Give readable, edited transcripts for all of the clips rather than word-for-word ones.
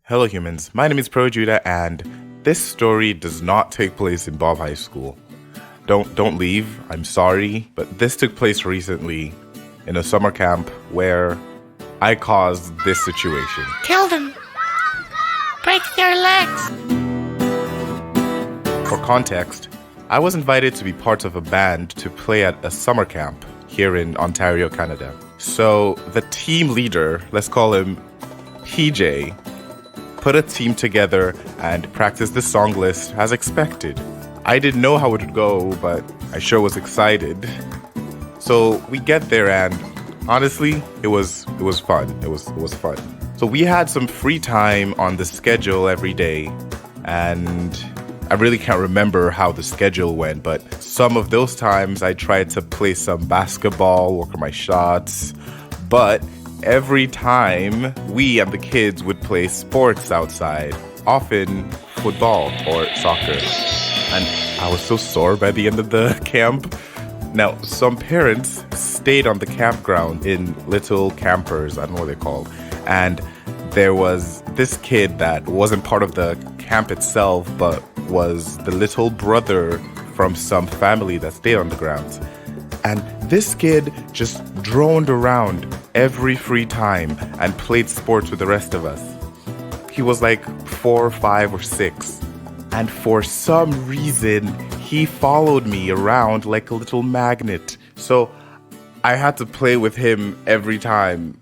Hello humans, my name is Projudah and this story does not take place in Bob High School. Don't leave, I'm sorry, but this took place recently in a summer camp where I caused this situation. Kill them! Break their legs! For context, I was invited to be part of a band to play at a summer camp here in Ontario, Canada. So the team leader, let's call him PJ, put a team together and practiced the song list as expected. I didn't know how it would go, but I sure was excited. So we get there and honestly, it was fun. It was fun. So we had some free time on the schedule every day, and I really can't remember how the schedule went, but some of those times I tried to play some basketball, work on my shots, but every time we and the kids would play sports outside, often football or soccer. And I was so sore by the end of the camp. Now, some parents stayed on the campground in little campers, I don't know what they're called. And there was this kid that wasn't part of the camp itself, but was the little brother from some family that stayed on the grounds. And this kid just droned around every free time and played sports with the rest of us. He was like 4 or 5 or 6. And for some reason, he followed me around like a little magnet. So I had to play with him every time,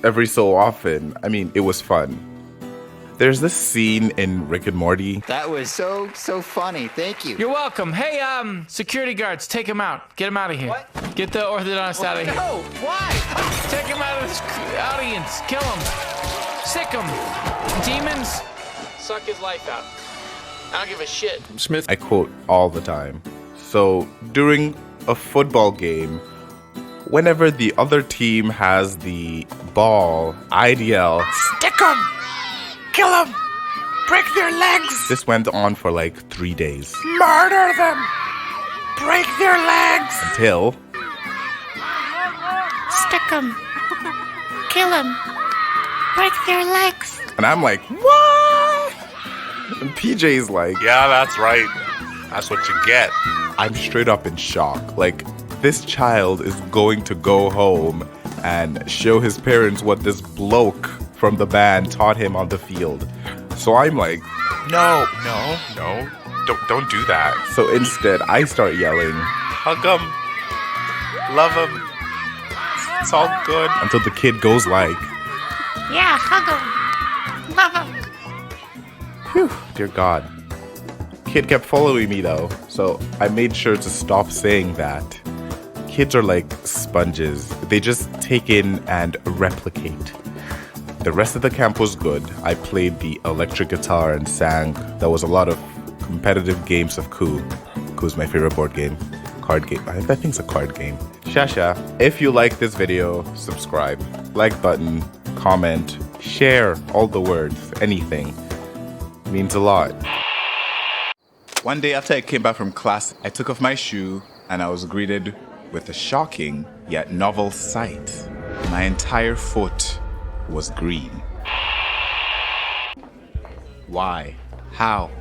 every so often. I mean, it was fun. There's this scene in Rick and Morty. That was so funny. Thank you. You're welcome. Hey, security guards, take him out. Get him out of here. What? Get the orthodontist out of here. No, why? Take him out of this audience. Kill him. Sick him. Demons, suck his life out. I don't give a shit. Smith, I quote all the time. So during a football game, whenever the other team has the ball, I'd yell, Stick them! Kill them! Break their legs! This went on for like 3 days. Murder them! Break their legs! Until Stick them! Kill them! Break their legs! and I'm like, what? And PJ's like, Yeah, that's right. That's what you get. I'm straight up in shock. Like, this child is going to go home and show his parents what this bloke from the band taught him on the field. So I'm like, No. Don't do that. so instead I start yelling Hug them. Love them. It's all good. until the kid goes like, Yeah, hug them! Love them! phew, dear God. Kid kept following me though, so I made sure to stop saying that. Kids are like sponges. They just take in and replicate. The rest of the camp was good. I played the electric guitar and sang. There was a lot of competitive games of Coup. Coup's my favorite board game. Card game. I think it's a card game. Shasha, if you like this video, subscribe. Like button, comment, share, all the words, anything. It means a lot. One day after I came back from class, I took off my shoe and I was greeted with a shocking yet novel sight. My entire foot was green. Why? How?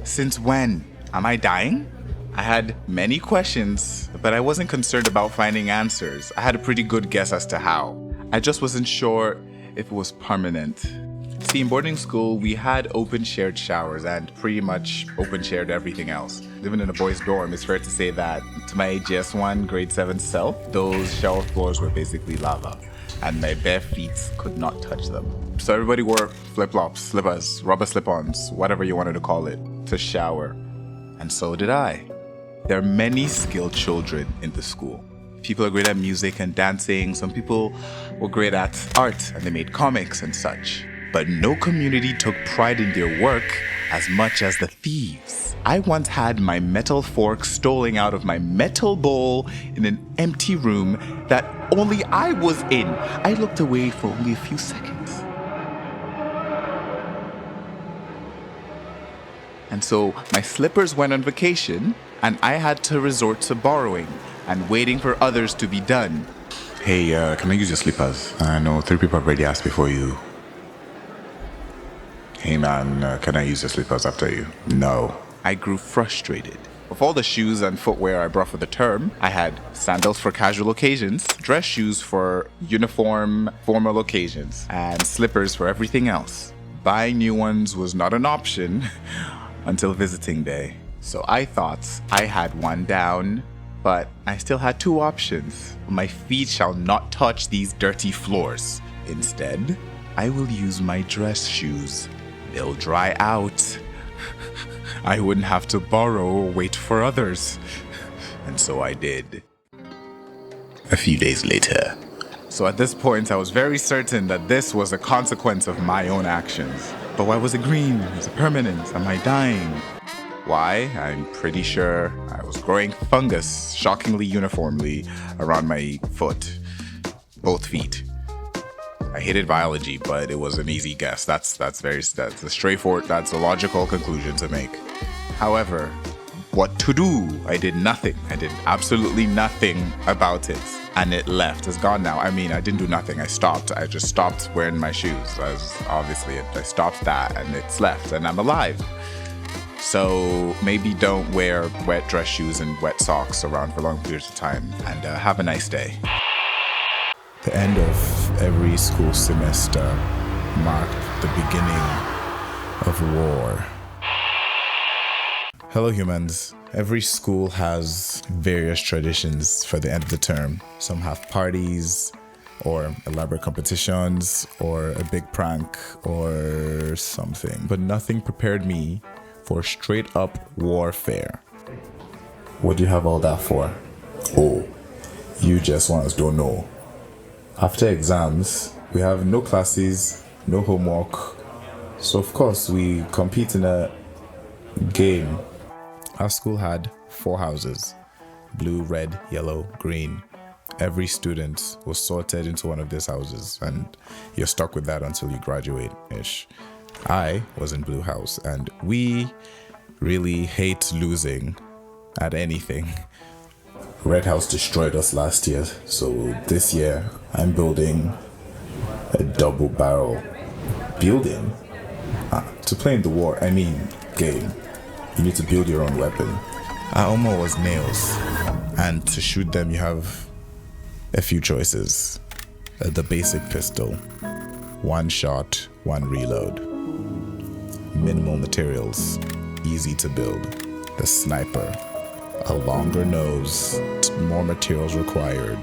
Since when? Am I dying? I had many questions, but I wasn't concerned about finding answers. I had a pretty good guess as to how. I just wasn't sure if it was permanent. See, in boarding school, we had open shared showers and pretty much open shared everything else. Living in a boys' dorm, it's fair to say that to my AGS1 grade 7 self, those shower floors were basically lava, and my bare feet could not touch them. So everybody wore flip-flops, slippers, rubber slip-ons, whatever you wanted to call it, to shower. And so did I. There are many skilled children in the school. People are great at music and dancing. Some people were great at art and they made comics and such. But no community took pride in their work as much as the thieves. I once had my metal fork stolen out of my metal bowl in an empty room that only I was in. I looked away for only a few seconds. And so my slippers went on vacation and I had to resort to borrowing and waiting for others to be done. Hey, can I use your slippers? I know 3 people have already asked before you. Hey man, can I use your slippers after you? No. I grew frustrated. Of all the shoes and footwear I brought for the term, I had sandals for casual occasions, dress shoes for uniform, formal occasions, and slippers for everything else. Buying new ones was not an option until visiting day. So I thought I had one down, but I still had two options. My feet shall not touch these dirty floors. Instead, I will use my dress shoes. They'll dry out. I wouldn't have to borrow or wait for others. And so I did. A few days later. So at this point, I was very certain that this was a consequence of my own actions. But why was it green? Was it permanent? Am I dying? Why? I'm pretty sure I was growing fungus shockingly uniformly around my foot. Both feet. I hated biology, but it was an easy guess. That's a straightforward, that's a logical conclusion to make. However, what to do? I did nothing. I did absolutely nothing about it. And it left. It's gone now. I mean, I didn't do nothing. I stopped. I just stopped wearing my shoes. I stopped that and it's left and I'm alive. So maybe don't wear wet dress shoes and wet socks around for long periods of time. And have a nice day. The end of every school semester marked the beginning of war. Hello humans. Every school has various traditions for the end of the term. Some have parties or elaborate competitions or a big prank or something. But nothing prepared me for straight up warfare. What do you have all that for? Oh, you just ones don't know. After exams, we have no classes, no homework. So of course we compete in a game. Our school had 4 houses, blue, red, yellow, green. Every student was sorted into one of these houses and you're stuck with that until you graduate-ish. I was in blue house and we really hate losing at anything. Red House destroyed us last year, so this year I'm building a double barrel building. To play in the war, game, you need to build your own weapon. Our Omo was nails, and to shoot them you have a few choices. The basic pistol, 1 shot, 1 reload. Minimal materials, easy to build. The sniper, a longer nose, more materials required,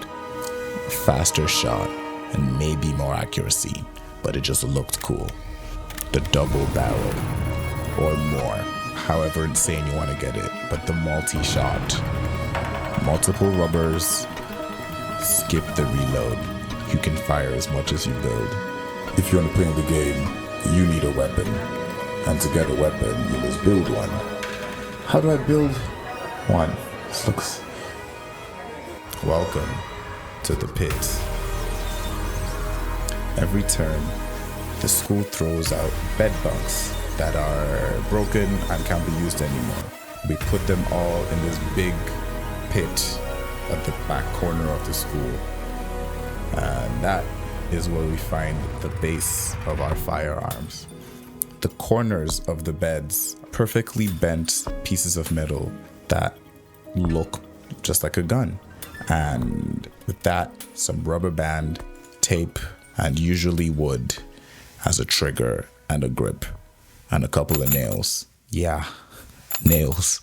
faster shot, and maybe more accuracy, but it just looked cool. The double barrel, or more, however insane you want to get it, but the multi-shot. Multiple rubbers, skip the reload. You can fire as much as you build. If you want to play in the game, you need a weapon, and to get a weapon, you must build one. How do I build one? This looks... Welcome to the pit. Every term, the school throws out bed bunks that are broken and can't be used anymore. We put them all in this big pit at the back corner of the school. And that is where we find the base of our firearms. The corners of the beds, perfectly bent pieces of metal that look just like a gun. And with that, some rubber band, tape, and usually wood as a trigger and a grip, and a couple of nails. Yeah, nails.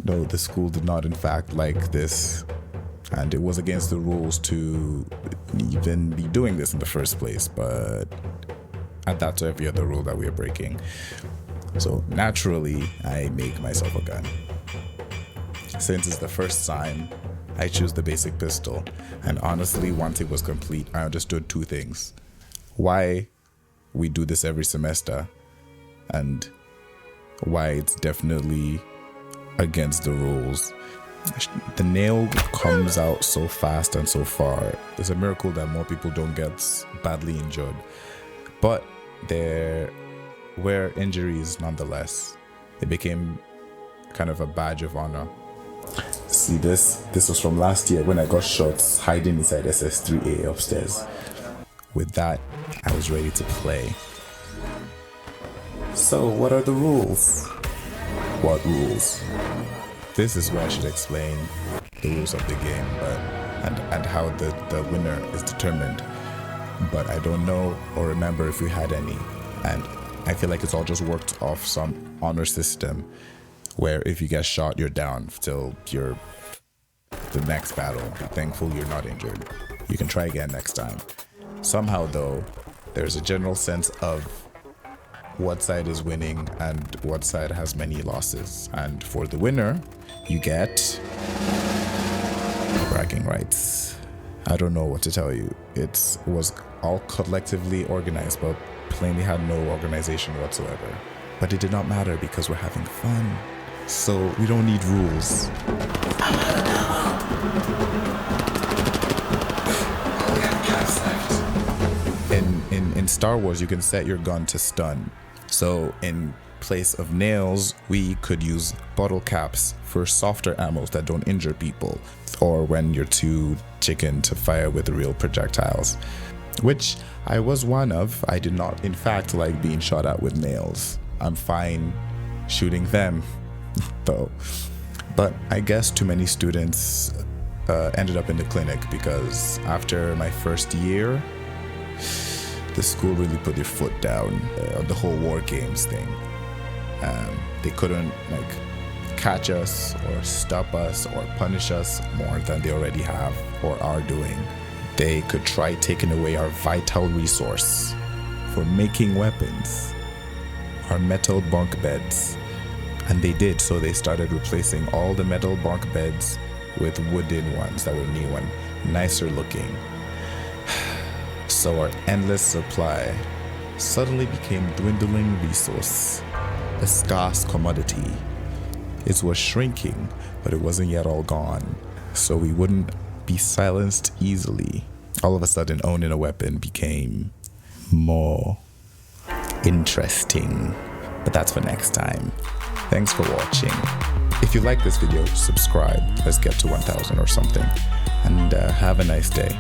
No, the school did not in fact like this, and it was against the rules to even be doing this in the first place, but add that to every other rule that we are breaking. So naturally, I make myself a gun. Since it's the first time, I choose the basic pistol, and honestly, once it was complete, I understood 2 things. Why we do this every semester, and why it's definitely against the rules. The nail comes out so fast and so far. It's a miracle that more people don't get badly injured. But there were injuries nonetheless. It became kind of a badge of honor. See this? This was from last year when I got shot hiding inside SS3A upstairs. With that, I was ready to play. So, what are the rules? What rules? This is where I should explain the rules of the game, and how the winner is determined. But I don't know or remember if we had any. And I feel like it's all just worked off some honor system where if you get shot, you're down till the next battle. Be thankful you're not injured. You can try again next time. Somehow, though, there's a general sense of what side is winning and what side has many losses. And for the winner, you get bragging rights. I don't know what to tell you. It was all collectively organized, but plainly had no organization whatsoever. But it did not matter because we're having fun. So we don't need rules. In Star Wars, you can set your gun to stun. So in place of nails, we could use bottle caps for softer ammos that don't injure people, or when you're too chicken to fire with real projectiles, which I was one of. I did not, in fact, like being shot at with nails. I'm fine shooting them, though. But I guess too many students ended up in the clinic because after my first year, the school really put their foot down on the whole war games thing. They couldn't catch us or stop us or punish us more than they already have or are doing. They could try taking away our vital resource for making weapons, our metal bunk beds. And they did, so they started replacing all the metal bunk beds with wooden ones that were new and nicer looking. So our endless supply suddenly became dwindling resource, a scarce commodity. It was shrinking, but it wasn't yet all gone. So we wouldn't be silenced easily. All of a sudden, owning a weapon became more interesting. But that's for next time. Thanks for watching. If you like this video, subscribe. Let's get to 1,000 or something. And have a nice day.